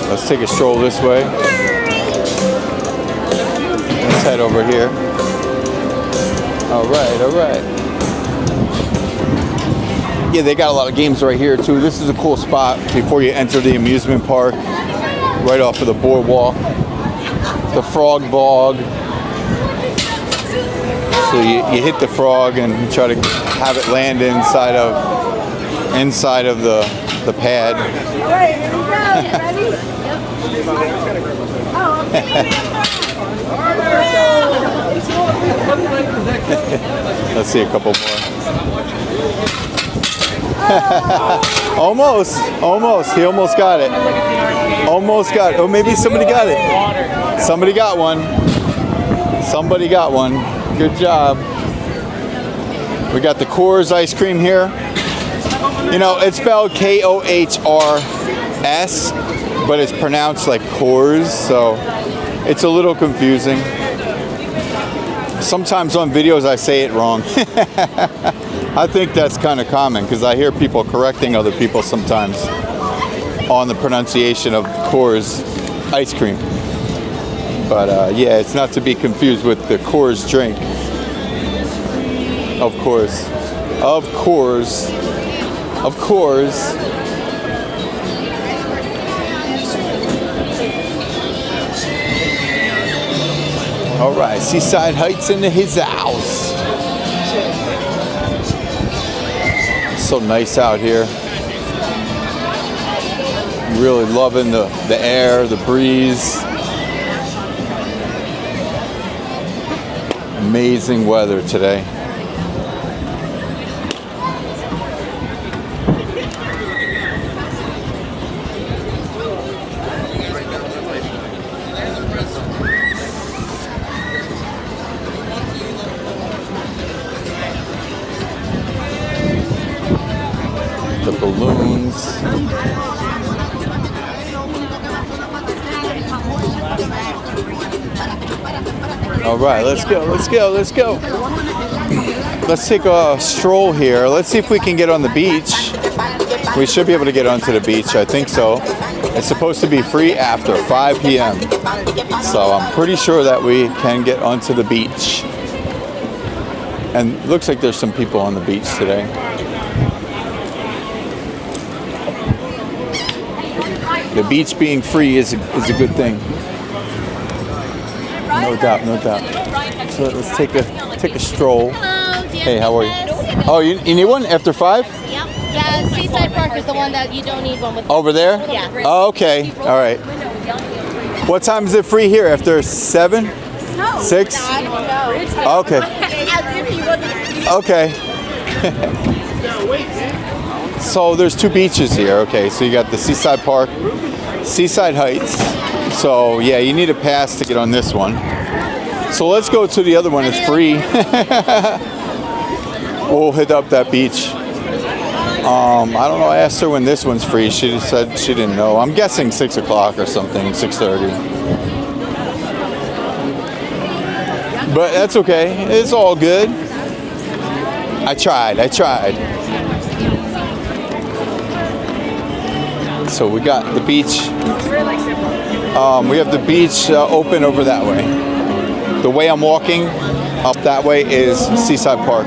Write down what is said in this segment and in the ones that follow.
Let's take a stroll this way. Let's head over here. All right. Yeah, they got a lot of games right here too. This is a cool spot before you enter the amusement park, right off of the boardwalk. The frog bog. So you hit the frog and try to have it land inside of the pad. Let's see a couple more. Almost. He almost got it. Almost got it. Oh, maybe somebody got it. Somebody got one. Good job. We got the Coors ice cream here. You know, it's spelled K-O-H-R-S, but it's pronounced like Coors, so it's a little confusing. Sometimes on videos I say it wrong. I think that's kind of common because I hear people correcting other people sometimes on the pronunciation of Coors ice cream. But yeah, it's not to be confused with the Coors drink. Of course. All right, Seaside Heights into his house. So nice out here. Really loving the air, the breeze. Amazing weather today. The balloons. All right, let's go. Let's take a stroll here. Let's see if we can get on the beach. We should be able to get onto the beach, I think so. It's supposed to be free after 5 p.m. So I'm pretty sure that we can get onto the beach. And it looks like there's some people on the beach today. The beach being free is a good thing. No doubt. So let's take a stroll. Hello, hey, how are you? Oh, you need one after 5? Yep. Yeah, Seaside Park is the one that you don't need one with. Over there? Yeah. Oh, okay. All right. What time is it free here? After 7? No. 6? No. Okay. Okay. So there's 2 beaches here. Okay, so you got the Seaside Park, Seaside Heights. So yeah, you need a pass to get on this one. So let's go to the other one. It's free. We'll hit up that beach. I don't know. I asked her when this one's free. She just said she didn't know. I'm guessing 6 o'clock or something, 6:30. But that's okay. It's all good. I tried. So we got the beach. We have the beach open over that way. The way I'm walking up that way is Seaside Park.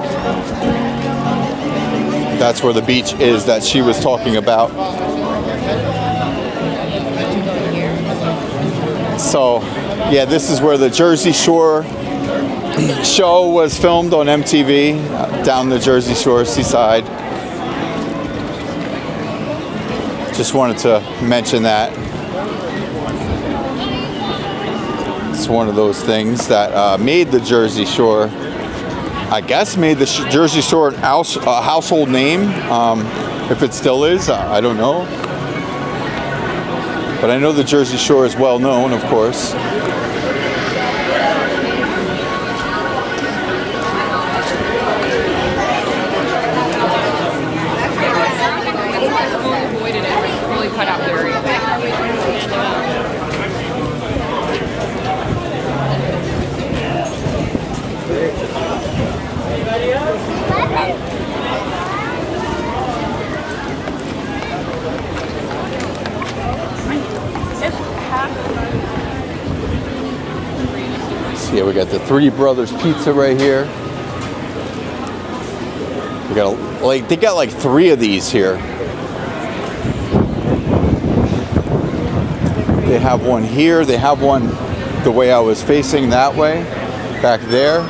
That's where the beach is that she was talking about. So, yeah, this is where the Jersey Shore show was filmed on MTV, down the Jersey Shore, Seaside. Just wanted to mention that. It's one of those things that made the Jersey Shore, I guess made the Jersey Shore a household name. If it still is, I don't know. But I know the Jersey Shore is well known, of course. So yeah, we got the Three Brothers Pizza right here. We got they got like 3 of these here. They have one here. They have one the way I was facing that way, back there.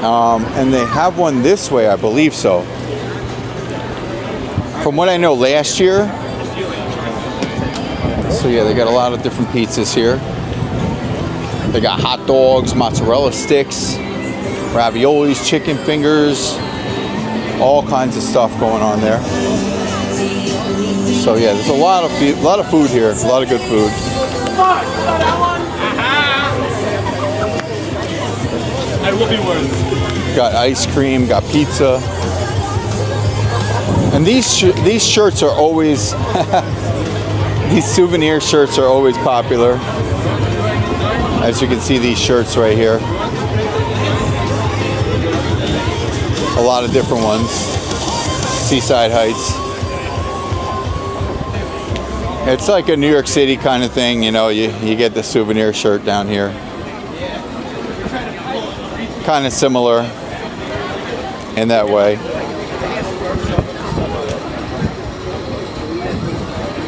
And they have one this way, I believe so. From what I know last year. So yeah, they got a lot of different pizzas here. They got hot dogs, mozzarella sticks, raviolis, chicken fingers, all kinds of stuff going on there. So yeah, there's a lot of food here, a lot of good food. I will be worth. Got ice cream, got pizza, and these shirts are always these souvenir shirts are always popular. As you can see, these shirts right here, a lot of different ones. Seaside Heights. It's like a New York City kind of thing, you know. You get the souvenir shirt down here. Kind of similar in that way.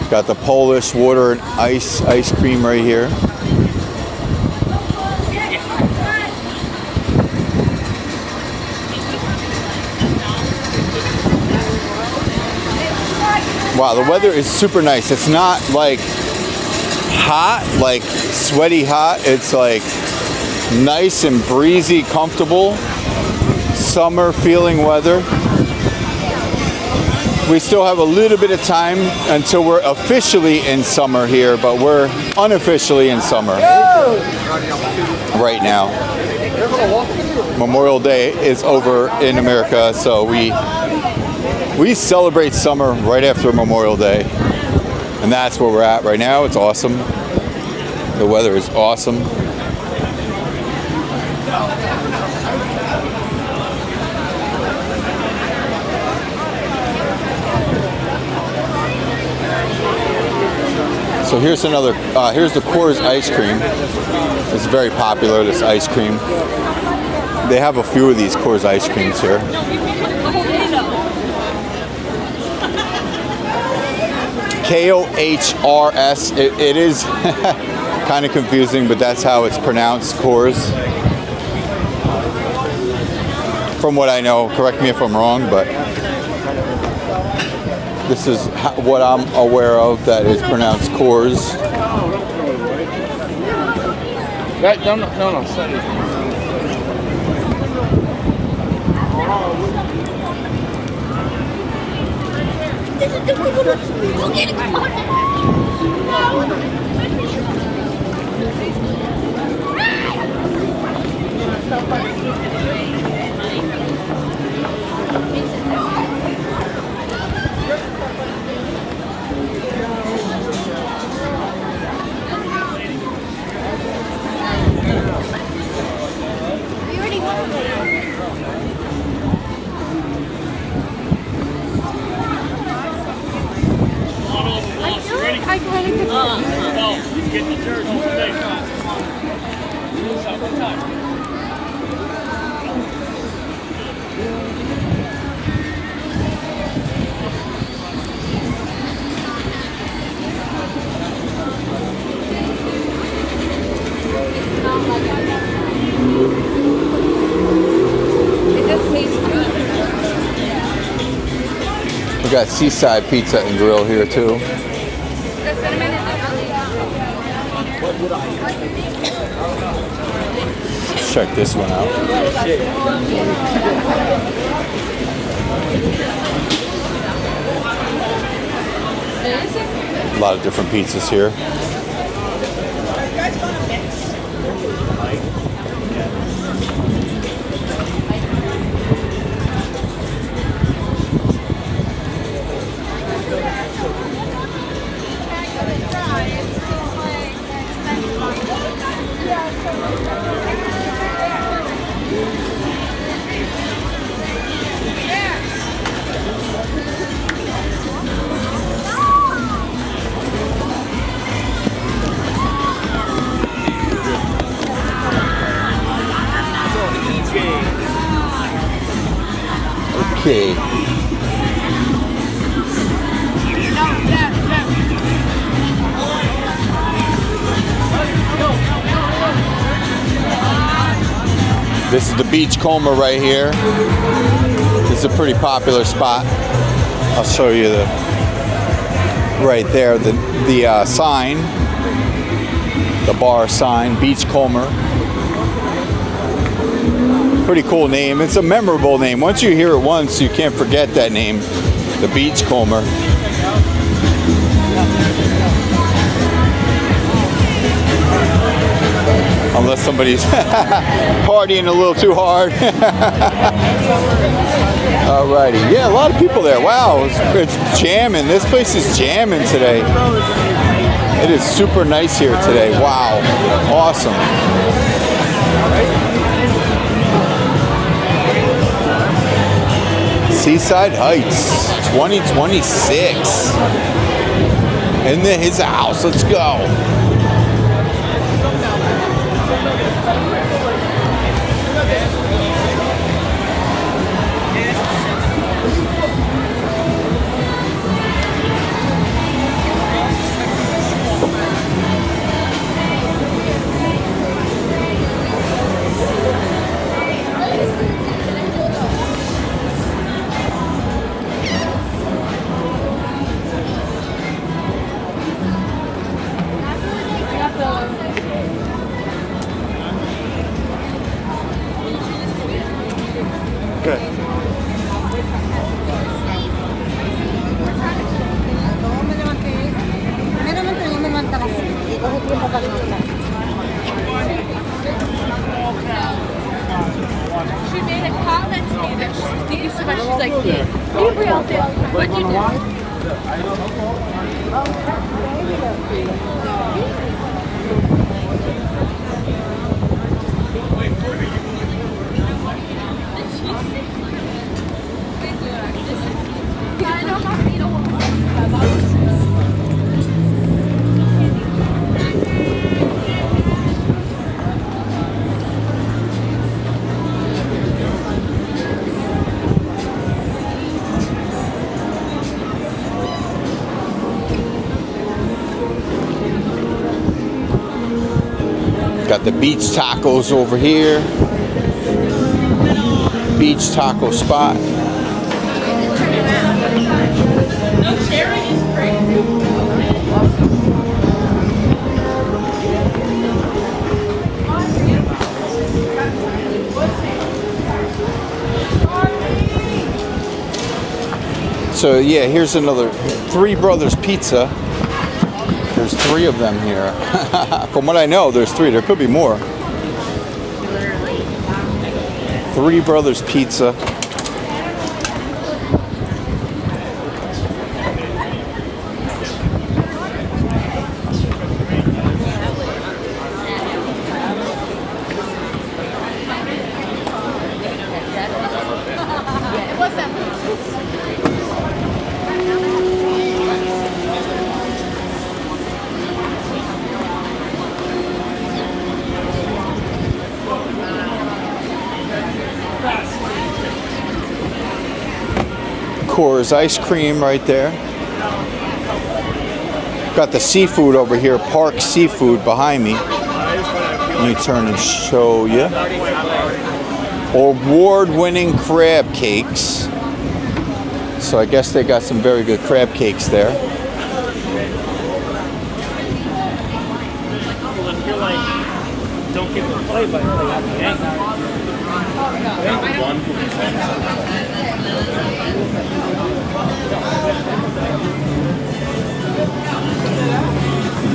Got the Polish water and ice cream right here. Wow, the weather is super nice. It's not like hot, like sweaty hot. It's like nice and breezy, comfortable, summer feeling weather. We still have a little bit of time until we're officially in summer here, but we're unofficially in summer right now. Memorial Day is over in America, so we celebrate summer right after Memorial Day. And that's where we're at right now. It's awesome. The weather is awesome. So here's another, here's the Coors ice cream. It's very popular, this ice cream. They have a few of these Coors ice creams here. K-O-H-R-S. It is kind of confusing, but that's how it's pronounced, Coors. From what I know, correct me if I'm wrong, but this is what I'm aware of that is pronounced Coors. No, sorry. He's getting the dirt all day. One time. It does taste good. We got Seaside Pizza and Grill here too. Let's check this one out. A lot of different pizzas here. Okay. This is the Beachcomber right here. This is a pretty popular spot. I'll show you the right there, the sign, the bar sign, Beachcomber. Pretty cool name. It's a memorable name. Once you hear it once, you can't forget that name, the Beachcomber. Unless somebody's partying a little too hard. Alrighty. Yeah, a lot of people there. Wow, it's jamming. This place is jamming today. It is super nice here today. Wow. Awesome. Seaside Heights 2026. In his house. Let's go. Good. She made a comment to me that thank you so much. She's like, Pibry, what'd you do? Got the beach tacos over here. Beach taco spot. No sharing is crazy. So yeah, here's another Three Brothers Pizza. There's three of them here. From what I know, there's three. There could be more. Three Brothers Pizza. What's that? Coors ice cream right there. Got the seafood over here, Park Seafood behind me. Let me turn and show you. Award-winning crab cakes. So I guess they got some very good crab cakes there. Don't get the play by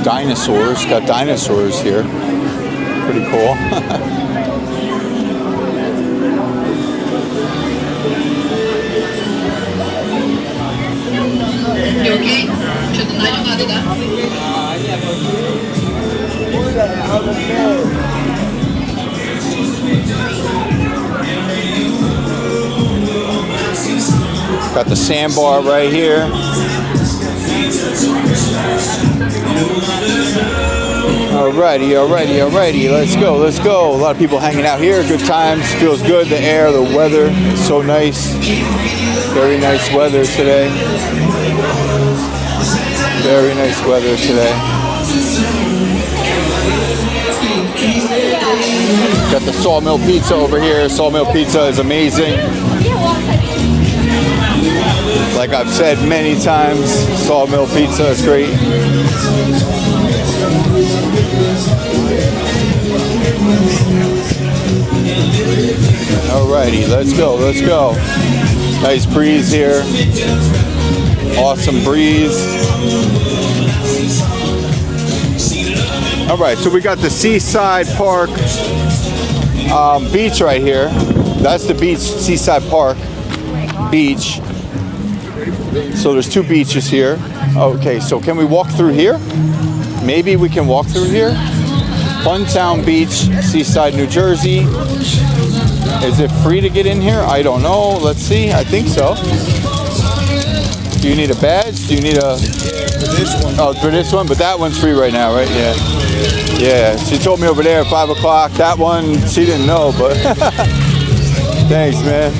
Dinosaurs, got dinosaurs here. Pretty cool. You okay? Should I know how to do that? Got the sandbar right here. Alrighty, alrighty, alrighty. Let's go, let's go. A lot of people hanging out here. Good times. Feels good. The air, the weather is so nice. Very nice weather today. Very nice weather today. Got the Sawmill Pizza over here. Sawmill Pizza is amazing. Like I've said many times, Sawmill Pizza is great. Alrighty, let's go, let's go. Nice breeze here. Awesome breeze. Alright, so we got the Seaside Park beach right here. That's the beach, Seaside Park beach. So there's two beaches here. Okay, so can we walk through here? Maybe we can walk through here. Funtown Beach, Seaside, New Jersey. Is it free to get in here? I don't know. Let's see. I think so. Do you need a badge? Do you need a... For this one. Oh, for this one? But that one's free right now, right? Yeah. Yeah. She told me over there at 5 o'clock. That one, she didn't know, but... Thanks, man.